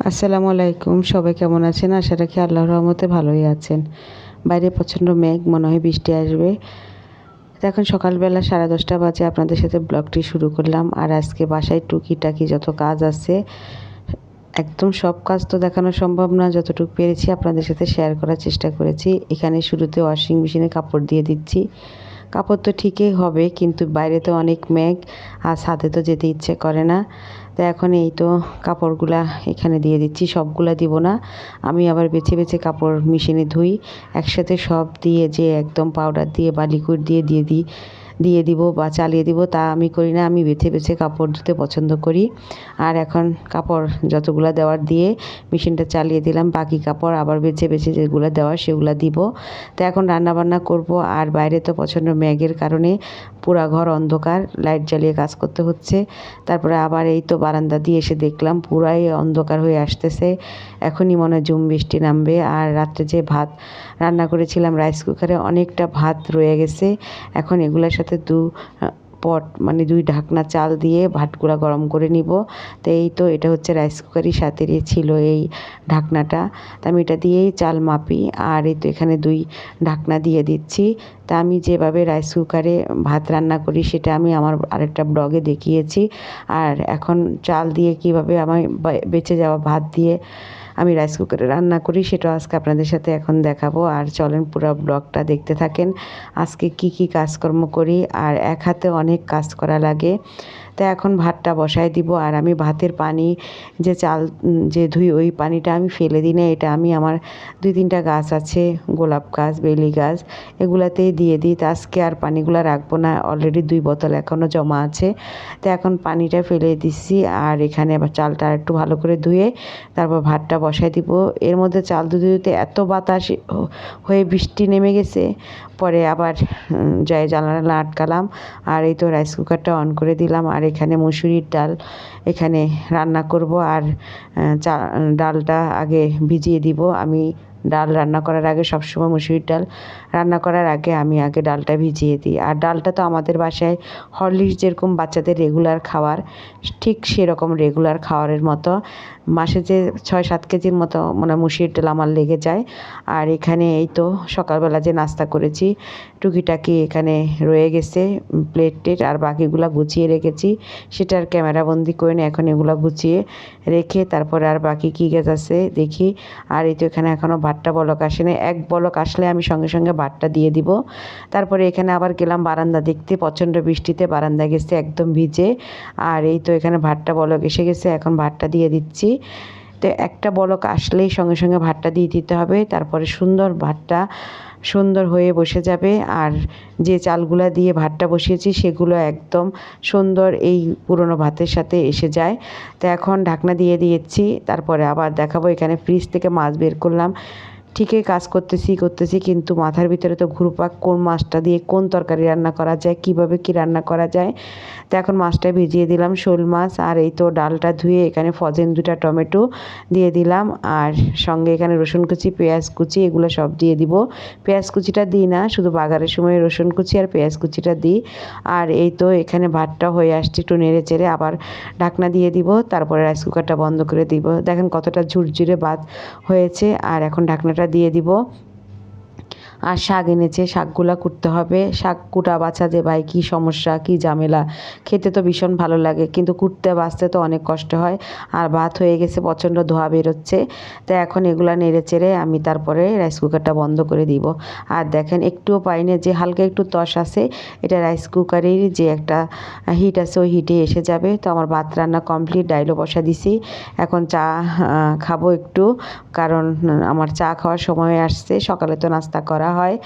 আসসালামু আলাইকুম। সবাই কেমন আছেন? আশা রাখি আল্লাহর রহমতে ভালোই আছেন। বাইরে প্রচণ্ড মেঘ, মনে হয় বৃষ্টি আসবে। তো এখন সকালবেলা 10:30 বাজে আপনাদের সাথে ব্লগটি শুরু করলাম। আর আজকে বাসায় টুকিটাকি যত কাজ আছে, একদম সব কাজ তো দেখানো সম্ভব না, যতটুকু পেরেছি আপনাদের সাথে শেয়ার করার চেষ্টা করেছি। এখানে শুরুতে ওয়াশিং মেশিনে কাপড় দিয়ে দিচ্ছি। কাপড় তো ঠিকই হবে, কিন্তু বাইরে তো অনেক মেঘ আর ছাদে তো যেতে ইচ্ছে করে না। তো এখন এই তো কাপড়গুলা এখানে দিয়ে দিচ্ছি, সবগুলা দিব না। আমি আবার বেছে বেছে কাপড় মেশিনে ধুই, একসাথে সব দিয়ে যে একদম পাউডার দিয়ে বা লিকুইড দিয়ে দিব বা চালিয়ে দিব তা আমি করি না। আমি বেছে বেছে কাপড় ধুতে পছন্দ করি। আর এখন কাপড় যতগুলা দেওয়ার দিয়ে মেশিনটা চালিয়ে দিলাম, বাকি কাপড় আবার বেছে বেছে যেগুলো দেওয়ার সেগুলো দিব। তো এখন রান্নাবান্না করব। আর বাইরে তো প্রচণ্ড মেঘের কারণে পুরা ঘর অন্ধকার, লাইট জ্বালিয়ে কাজ করতে হচ্ছে। তারপরে আবার এই তো বারান্দা দিয়ে এসে দেখলাম পুরাই অন্ধকার হয়ে আসতেছে, এখনই মনে হয় ঝুম বৃষ্টি নামবে। আর রাত্রে যে ভাত রান্না করেছিলাম রাইস কুকারে, অনেকটা ভাত রয়ে গেছে। এখন এগুলোর সাথে পট মানে 2 ঢাকনা চাল দিয়ে ভাতগুলা গরম করে নিব। তো এই তো এটা হচ্ছে রাইস কুকারই সাথে ছিল এই ঢাকনাটা। তো আমি এটা দিয়েই চাল মাপি। আর এই তো এখানে 2 ঢাকনা দিয়ে দিচ্ছি। তা আমি যেভাবে রাইস কুকারে ভাত রান্না করি সেটা আমি আমার আরেকটা ব্লগে দেখিয়েছি। আর এখন চাল দিয়ে কীভাবে আমার বেঁচে যাওয়া ভাত দিয়ে আমি রাইস কুকারে রান্না করি সেটাও আজকে আপনাদের সাথে এখন দেখাবো। আর চলেন পুরো ব্লগটা দেখতে থাকেন। আজকে কি কি কাজকর্ম করি, আর এক হাতে অনেক কাজ করা লাগে। তো এখন ভাতটা বসায় দিব। আর আমি ভাতের পানি যে চাল যে ধুই, ওই পানিটা আমি ফেলে দিই না। এটা আমি আমার 2-3টা গাছ আছে, গোলাপ গাছ, বেলি গাছ, এগুলাতেই দিয়ে দিই। তো আজকে আর পানিগুলো রাখবো না, অলরেডি 2 বোতল এখনও জমা আছে। তো এখন পানিটা ফেলে দিচ্ছি। আর এখানে আবার চালটা একটু ভালো করে ধুয়ে তারপর ভাতটা বসায় দিব। এর মধ্যে চাল ধুতে ধুতে এত বাতাস হয়ে বৃষ্টি নেমে গেছে, পরে আবার যাই জানালা আটকালাম। আর এই তো রাইস কুকারটা অন করে দিলাম। আর এখানে মুসুরির ডাল এখানে রান্না করব। আর ডালটা আগে ভিজিয়ে দিব। আমি ডাল রান্না করার আগে সবসময় মুসুরির ডাল রান্না করার আগে আমি আগে ডালটা ভিজিয়ে দিই। আর ডালটা তো আমাদের বাসায় হরলিক্স যেরকম বাচ্চাদের রেগুলার খাওয়ার, ঠিক সেরকম রেগুলার খাওয়ারের মতো মাসে যে 6-7 কেজির মতো মানে মুসুরির ডাল আমার লেগে যায়। আর এখানে এই তো সকালবেলা যে নাস্তা করেছি টুকিটাকি এখানে রয়ে গেছে, প্লেট টেট আর বাকিগুলা গুছিয়ে রেখেছি, সেটা আর ক্যামেরাবন্দি করে নিয়ে এখন এগুলো গুছিয়ে রেখে তারপরে আর বাকি কী কাজ আছে দেখি। আর এই তো এখানে এখনও ভাতটা বলক আসেনি, এক বলক আসলে আমি সঙ্গে সঙ্গে ভাতটা দিয়ে দিব। তারপরে এখানে আবার গেলাম বারান্দা দেখতে, প্রচণ্ড বৃষ্টিতে বারান্দা গেছে একদম ভিজে। আর এই তো এখানে ভাতটা বলক এসে গেছে, এখন ভাতটা দিয়ে দিচ্ছি। তো একটা বলক আসলেই সঙ্গে সঙ্গে ভাতটা দিয়ে দিতে হবে, তারপরে সুন্দর ভাতটা সুন্দর হয়ে বসে যাবে। আর যে চালগুলা দিয়ে ভাতটা বসিয়েছি সেগুলো একদম সুন্দর এই পুরনো ভাতের সাথে এসে যায়। তো এখন ঢাকনা দিয়ে দিয়েছি। তারপরে আবার দেখাবো, এখানে ফ্রিজ থেকে মাছ বের করলাম। ঠিকই কাজ করতেছি কিন্তু মাথার ভিতরে তো ঘুরপাক, কোন মাছটা দিয়ে কোন তরকারি রান্না করা যায়, কিভাবে কি রান্না করা যায়। তো এখন মাছটা ভিজিয়ে দিলাম, শোল মাছ। আর এই তো ডালটা ধুয়ে এখানে ফ্রোজেন 2টা টমেটো দিয়ে দিলাম। আর সঙ্গে এখানে রসুন কুচি, পেঁয়াজ কুচি এগুলো সব দিয়ে দিব। পেঁয়াজ কুচিটা দিই না, শুধু বাগারের সময় রসুন কুচি আর পেঁয়াজ কুচিটা দিই। আর এই তো এখানে ভাতটা হয়ে আসছে, একটু নেড়ে চেড়ে আবার ঢাকনা দিয়ে দিব। তারপরে রাইস কুকারটা বন্ধ করে দিব। দেখেন কতটা ঝুরঝুরে ভাত হয়েছে। আর এখন ঢাকনাটা দিয়ে দিব। আর শাক এনেছে, শাকগুলা কুটতে হবে। শাক কুটা বাছা যে ভাই কী সমস্যা, কী ঝামেলা। খেতে তো ভীষণ ভালো লাগে, কিন্তু কুটতে বাছতে তো অনেক কষ্ট হয়। আর ভাত হয়ে গেছে, প্রচণ্ড ধোঁয়া বেরোচ্ছে। তো এখন এগুলা নেড়ে চেড়ে আমি তারপরে রাইস কুকারটা বন্ধ করে দিব। আর দেখেন একটুও পাই না যে হালকা একটু তস আছে, এটা রাইস কুকারের যে একটা হিট আছে ওই হিটে এসে যাবে। তো আমার ভাত রান্না কমপ্লিট, ডাইলও বসা দিছি। এখন চা খাবো একটু, কারণ আমার চা খাওয়ার সময় আসছে। সকালে তো নাস্তা করা হয়,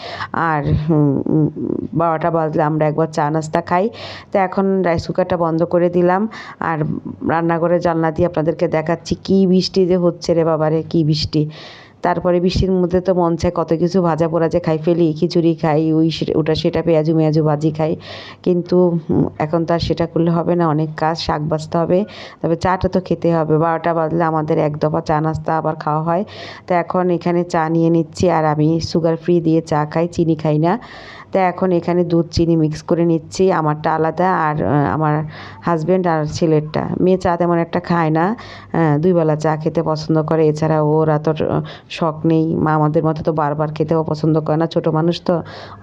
আর 12টা বাজলে আমরা একবার চা নাস্তা খাই। তো এখন রাইস কুকারটা বন্ধ করে দিলাম। আর রান্নাঘরের জানলা দিয়ে আপনাদেরকে দেখাচ্ছি কী বৃষ্টি যে হচ্ছে রে বাবারে, কী বৃষ্টি। তারপরে বৃষ্টির মধ্যে তো মন চায় কত কিছু ভাজা পোড়া যে খাই ফেলি, খিচুড়ি খাই, ওটা সেটা পেঁয়াজু মেয়াজু ভাজি খাই। কিন্তু এখন তো আর সেটা করলে হবে না, অনেক কাজ, শাক বাছতে হবে। তবে চাটা তো খেতে হবে, 12টা বাজলে আমাদের এক দফা চা নাস্তা আবার খাওয়া হয়। তো এখন এখানে চা নিয়ে নিচ্ছি। আর আমি সুগার ফ্রি দিয়ে চা খাই, চিনি খাই না। তো এখন এখানে দুধ চিনি মিক্স করে নিচ্ছি, আমারটা আলাদা আর আমার হাজব্যান্ড আর ছেলেরটা। মেয়ে চা তেমন একটা খায় না, 2 বেলা চা খেতে পছন্দ করে, এছাড়া ওর অত শখ নেই। মা আমাদের মতো তো বারবার খেতেও পছন্দ করে না, ছোটো মানুষ তো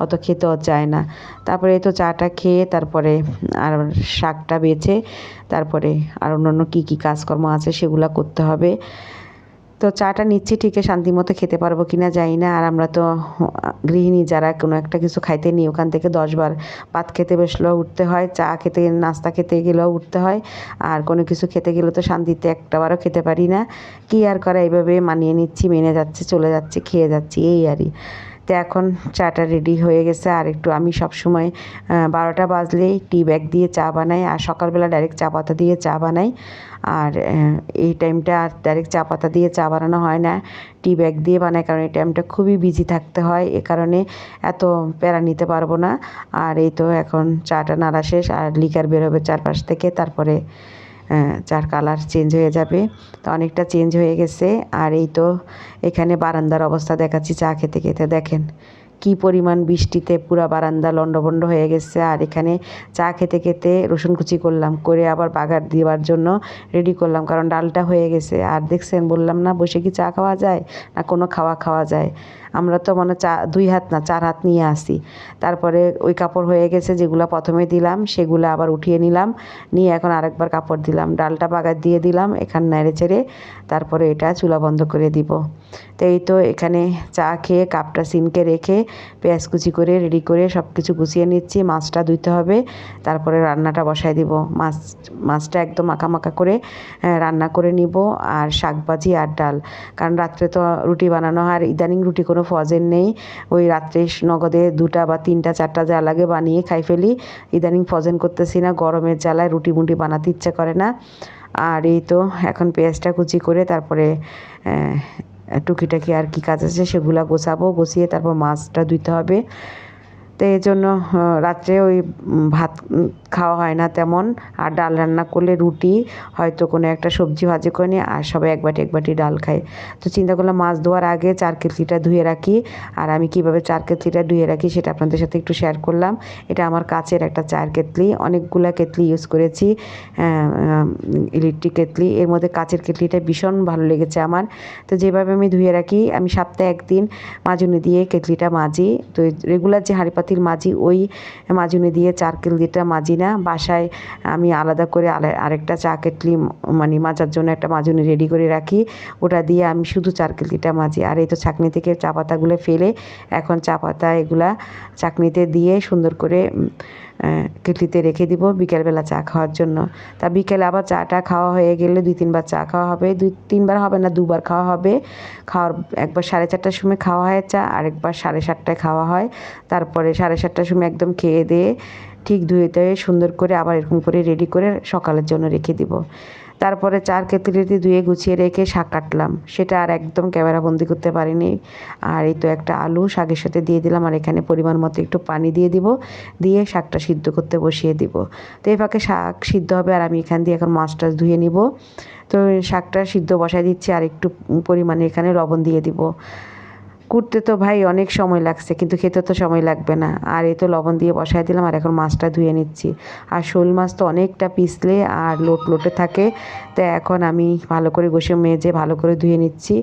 অত খেতেও চায় না। তারপরে এই তো চাটা খেয়ে তারপরে আর শাকটা বেছে তারপরে আর অন্যান্য কী কাজকর্ম আছে সেগুলো করতে হবে। তো চাটা নিচ্ছি ঠিকই, শান্তিমতো খেতে পারবো কিনা জানি না। আর আমরা তো গৃহিণী যারা কোনো একটা কিছু খাইতে নিই ওখান থেকে 10 বার ভাত খেতে বসলেও উঠতে হয়, চা খেতে নাস্তা খেতে গেলেও উঠতে হয়, আর কোনো কিছু খেতে গেলেও তো শান্তিতে একটাবারও খেতে পারি না। কী আর করা, এইভাবে মানিয়ে নিচ্ছি, মেনে যাচ্ছি, চলে যাচ্ছি, খেয়ে যাচ্ছি, এই আরই। তো এখন চাটা রেডি হয়ে গেছে। আর একটু আমি সবসময় 12টা বাজলেই টি ব্যাগ দিয়ে চা বানাই, আর সকালবেলা ডাইরেক্ট চা পাতা দিয়ে চা বানাই। আর এই টাইমটা আর ডাইরেক্ট চা পাতা দিয়ে চা বানানো হয় না, টি ব্যাগ দিয়ে বানাই, কারণ এই টাইমটা খুবই বিজি থাকতে হয়, এ কারণে এত প্যারা নিতে পারবো না। আর এই তো এখন চাটা নাড়া শেষ, আর লিকার বেরোবে চারপাশ থেকে, তারপরে চার কালার চেঞ্জ হয়ে যাবে। তো অনেকটা চেঞ্জ হয়ে গেছে। আর এই তো এখানে বারান্দার অবস্থা দেখাচ্ছি চা খেতে খেতে, দেখেন কি পরিমাণ বৃষ্টিতে পুরা বারান্দা লন্ডভন্ড হয়ে গেছে। আর এখানে চা খেতে খেতে রসুন কুচি করলাম, করে আবার বাগার দেওয়ার জন্য রেডি করলাম, কারণ ডালটা হয়ে গেছে। আর দেখছেন, বললাম না বসে কি চা খাওয়া যায় না কোনো খাওয়া যায়। আমরা তো মানে চা 2 হাত না 4 হাত নিয়ে আসি। তারপরে ওই কাপড় হয়ে গেছে যেগুলো প্রথমে দিলাম সেগুলো আবার উঠিয়ে নিলাম, নিয়ে এখন আরেকবার কাপড় দিলাম, ডালটা বাগার দিয়ে দিলাম, এখানে নেড়ে চেড়ে তারপরে এটা চুলা বন্ধ করে দিব। তো এই তো এখানে চা খেয়ে কাপটা সিনকে রেখে পেঁয়াজ কুচি করে রেডি করে সব কিছু গুছিয়ে নিচ্ছি। মাছটা ধুইতে হবে, তারপরে রান্নাটা বসাই দিব। মাছটা একদম মাখা মাখা করে রান্না করে নিব, আর শাক ভাজি আর ডাল, কারণ রাত্রে তো রুটি বানানো হয়। আর ইদানিং রুটি কোনো ফজেন নেই, ওই রাত্রে নগদে 2টা বা 3টা 4টা যা লাগে বানিয়ে খাই ফেলি। ইদানিং ফজেন করতেছি না, গরমের জ্বালায় রুটি মুটি বানাতে ইচ্ছে করে না। আর এই তো এখন পেঁয়াজটা কুচি করে তারপরে টুকিটাকি আর কি কাজ আছে সেগুলো গোছাবো, গুছিয়ে তারপর মাছটা ধুইতে হবে। তো এই জন্য রাত্রে ওই ভাত খাওয়া হয় না তেমন, আর ডাল রান্না করলে রুটি হয়তো কোনো একটা সবজি ভাজি করে নিই, আর সবাই এক বাটি ডাল খায়। তো চিন্তা করলাম মাছ ধোয়ার আগে চার কেটলিটা ধুয়ে রাখি। আর আমি কীভাবে চার কেটলিটা ধুয়ে রাখি সেটা আপনাদের সাথে একটু শেয়ার করলাম। এটা আমার কাচের একটা চার কেটলি, অনেকগুলা কেটলি ইউজ করেছি, ইলেকট্রিক কেটলি, এর মধ্যে কাচের কেটলিটা ভীষণ ভালো লেগেছে আমার। তো যেভাবে আমি ধুয়ে রাখি, আমি সপ্তাহে একদিন মাজুনি দিয়ে কেটলিটা মাজি। তো রেগুলার যে হাঁড়ি পাতিল মাজি ওই মাজুনি দিয়ে চার কেটলিটা মাজি না, বাসায় আমি আলাদা করে আরেকটা চা কেটলি মানে মাজার জন্য একটা মাজুনি রেডি করে রাখি, ওটা দিয়ে আমি শুধু চার কেটলিটা মাজি। আর এই তো ছাঁকনি থেকে চা পাতাগুলো ফেলে এখন চা পাতা এগুলা ছাঁকনিতে দিয়ে সুন্দর করে কেটলিতে রেখে দিব বিকেলবেলা চা খাওয়ার জন্য। তা বিকেলে আবার চাটা খাওয়া হয়ে গেলে 2-3 বার চা খাওয়া হবে, 2-3 বার হবে না, 2 বার খাওয়া হবে। একবার 4:30টার সময় খাওয়া হয় চা, আরেকবার 7:30টায় খাওয়া হয়। তারপরে 7:30টার সময় একদম খেয়ে দিয়ে ঠিক ধুয়ে টুয়ে সুন্দর করে আবার এরকম করে রেডি করে সকালের জন্য রেখে দিব। তারপরে চার কেটলিতে ধুয়ে গুছিয়ে রেখে শাক কাটলাম, সেটা আর একদম ক্যামেরাবন্দি করতে পারিনি। আর এই তো একটা আলু শাকের সাথে দিয়ে দিলাম, আর এখানে পরিমাণ মতো একটু পানি দিয়ে দিব, দিয়ে শাকটা সিদ্ধ করতে বসিয়ে দিব। তো এই ফাঁকে শাক সিদ্ধ হবে, আর আমি এখান দিয়ে এখন মাছটা ধুয়ে নিব। তো শাকটা সিদ্ধ বসাই দিচ্ছি, আর একটু পরিমাণে এখানে লবণ দিয়ে দিব। কুটতে তো ভাই অনেক সময় লাগছে, কিন্তু খেতে তো সময় লাগবে না। আর এই তো লবণ দিয়ে বসাই দিলাম, আর এখন মাছটা ধুয়ে নিচ্ছি। আর শোল মাছ তো অনেকটা পিছলে আর লোটে থাকে, তো এখন আমি ভালো করে ঘষে মেজে ভালো করে ধুয়ে নিচ্ছি।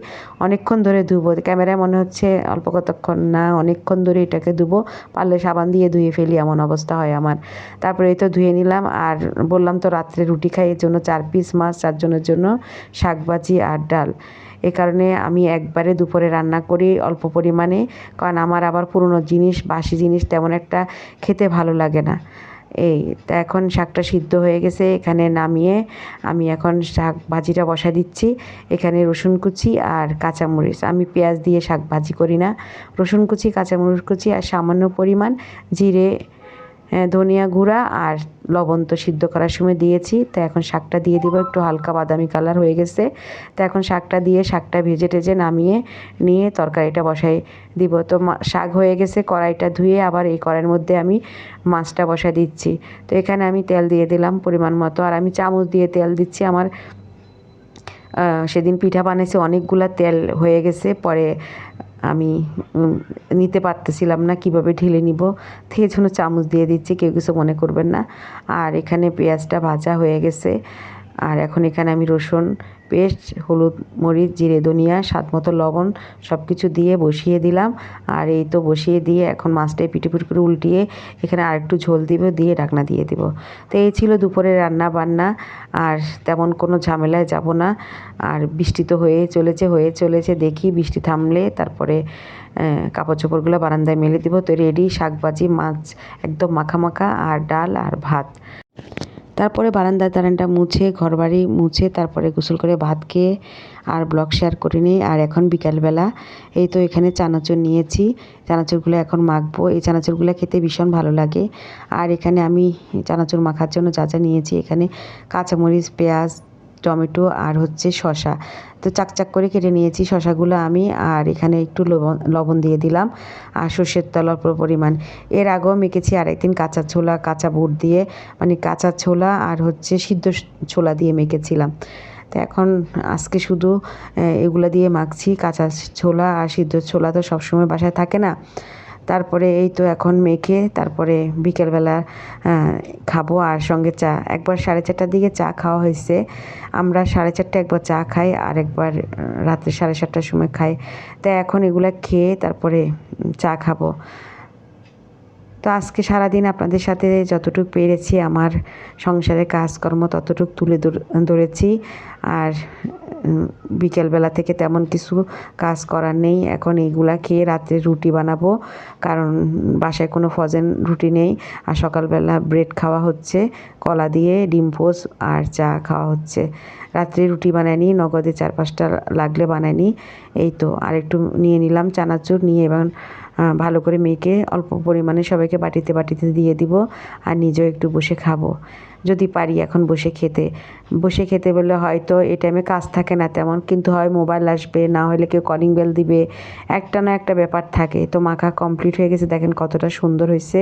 অনেকক্ষণ ধরে ধুবো, ক্যামেরায় মনে হচ্ছে অল্প কতক্ষণ না, অনেকক্ষণ ধরে এটাকে ধুবো, পারলে সাবান দিয়ে ধুয়ে ফেলি এমন অবস্থা হয় আমার। তারপরে এই তো ধুয়ে নিলাম। আর বললাম তো রাত্রে রুটি খাই, এর জন্য 4 পিস মাছ, 4 জনের জন্য শাক ভাজি আর ডাল। এ কারণে আমি একবারে দুপুরে রান্না করি অল্প পরিমাণে, কারণ আমার আবার পুরনো জিনিস বাসি জিনিস তেমন একটা খেতে ভালো লাগে না। এই তা এখন শাকটা সিদ্ধ হয়ে গেছে, এখানে নামিয়ে আমি এখন শাক ভাজিটা বসাই দিচ্ছি। এখানে রসুন কুচি আর কাঁচামরিচ, আমি পেঁয়াজ দিয়ে শাক ভাজি করি না, রসুন কুচি কাঁচামরিচ কুচি আর সামান্য পরিমাণ জিরে, ধনিয়া গুঁড়া আর লবণ তো সিদ্ধ করার সময় দিয়েছি। তো এখন শাকটা দিয়ে দিব, একটু হালকা বাদামি কালার হয়ে গেছে। তো এখন শাকটা দিয়ে শাকটা ভেজে টেজে নামিয়ে নিয়ে তরকারিটা বসাই দিব। তো শাক হয়ে গেছে, কড়াইটা ধুয়ে আবার এই কড়াইয়ের মধ্যে আমি মাছটা বসাই দিচ্ছি। তো এখানে আমি তেল দিয়ে দিলাম পরিমাণ মতো, আর আমি চামচ দিয়ে তেল দিচ্ছি। আমার সেদিন পিঠা বানিয়েছি, অনেকগুলা তেল হয়ে গেছে, পরে আমি নিতে পারতেছিলাম না কিভাবে ঢেলে নিব, সেই জন্য চামচ দিয়ে দিচ্ছি, কেউ কিছু মনে করবেন না। আর এখানে পেঁয়াজটা ভাজা হয়ে গেছে। আর এখন এখানে আমি রসুন পেস্ট, হলুদ, মরিচ, জিরে, ধনিয়া, স্বাদ মতো লবণ সব কিছু দিয়ে বসিয়ে দিলাম। আর এই তো বসিয়ে দিয়ে এখন মাছটা পিটিপিটি করে উল্টিয়ে এখানে আরেকটু ঝোল দিব, দিয়ে ঢাকনা দিয়ে দিব। তো এই ছিল দুপুরের রান্না বান্না। আর তেমন কোনো ঝামেলায় যাব না। আর বৃষ্টি তো হয়ে চলেছে, দেখি বৃষ্টি থামলে তারপরে কাপড় চোপড়গুলো বারান্দায় মেলে দিব। তো রেডি শাকভাজি, মাছ একদম মাখা মাখা, আর ডাল আর ভাত। তারপরে বারান্দা মুছে, ঘরবাড়ি মুছে তারপরে গোসল করে ভাত খেয়ে আর ব্লগ শেয়ার করে নিই। আর এখন বিকালবেলা এই তো এখানে চানাচুর নিয়েছি, চানাচুরগুলো এখন মাখবো। এই চানাচুরগুলো খেতে ভীষণ ভালো লাগে। আর এখানে আমি চানাচুর মাখার জন্য যা যা নিয়েছি, এখানে কাঁচামরিচ, পেঁয়াজ, টমেটো আর হচ্ছে শসা। তো চাকচাক করে কেটে নিয়েছি শসাগুলো আমি। আর এখানে একটু লবণ দিয়ে দিলাম, আর সর্ষের তেল অল্প পরিমাণ। এর আগেও মেখেছি আরেকদিন কাঁচা ছোলা, কাঁচা বুট দিয়ে, মানে কাঁচা ছোলা আর হচ্ছে সিদ্ধ ছোলা দিয়ে মেখেছিলাম। তো এখন আজকে শুধু এগুলো দিয়ে মাখছি। কাঁচা ছোলা আর সিদ্ধ ছোলা তো সবসময় বাসায় থাকে না। তারপরে এই তো এখন মেখে তারপরে বিকেলবেলা খাবো, আর সঙ্গে চা। একবার 4:30টার দিকে চা খাওয়া হয়েছে। আমরা 4:30টায় একবার চা খাই, আর একবার রাত্রে 7:30টার সময় খাই। তাই এখন এগুলা খেয়ে তারপরে চা খাবো। তো আজকে সারাদিন আপনাদের সাথে যতটুকু পেরেছি আমার সংসারের কাজকর্ম ততটুকু তুলে ধরেছি। আর বিকেলবেলা থেকে তেমন কিছু কাজ করার নেই। এখন এইগুলা খেয়ে রাত্রে রুটি বানাবো, কারণ বাসায় কোনো ফ্রোজেন রুটি নেই। আর সকালবেলা ব্রেড খাওয়া হচ্ছে, কলা দিয়ে ডিম পোস্ট আর চা খাওয়া হচ্ছে। রাত্রে রুটি বানাইনি, নগদে 4-5টা লাগলে বানাইনি। এই তো আরেকটু নিয়ে নিলাম চানাচুর, নিয়ে এবার ভালো করে মেখে অল্প পরিমাণে সবাইকে বাটিতে দিয়ে দিব, আর নিজেও একটু বসে খাবো যদি পারি। এখন বসে খেতে বললে হয়তো এই টাইমে কাজ থাকে না তেমন, কিন্তু হয় মোবাইল আসবে, না হলে কেউ কলিং বেল দিবে, একটা না একটা ব্যাপার থাকে। তো মাখা কমপ্লিট হয়ে গেছে, দেখেন কতটা সুন্দর হয়েছে।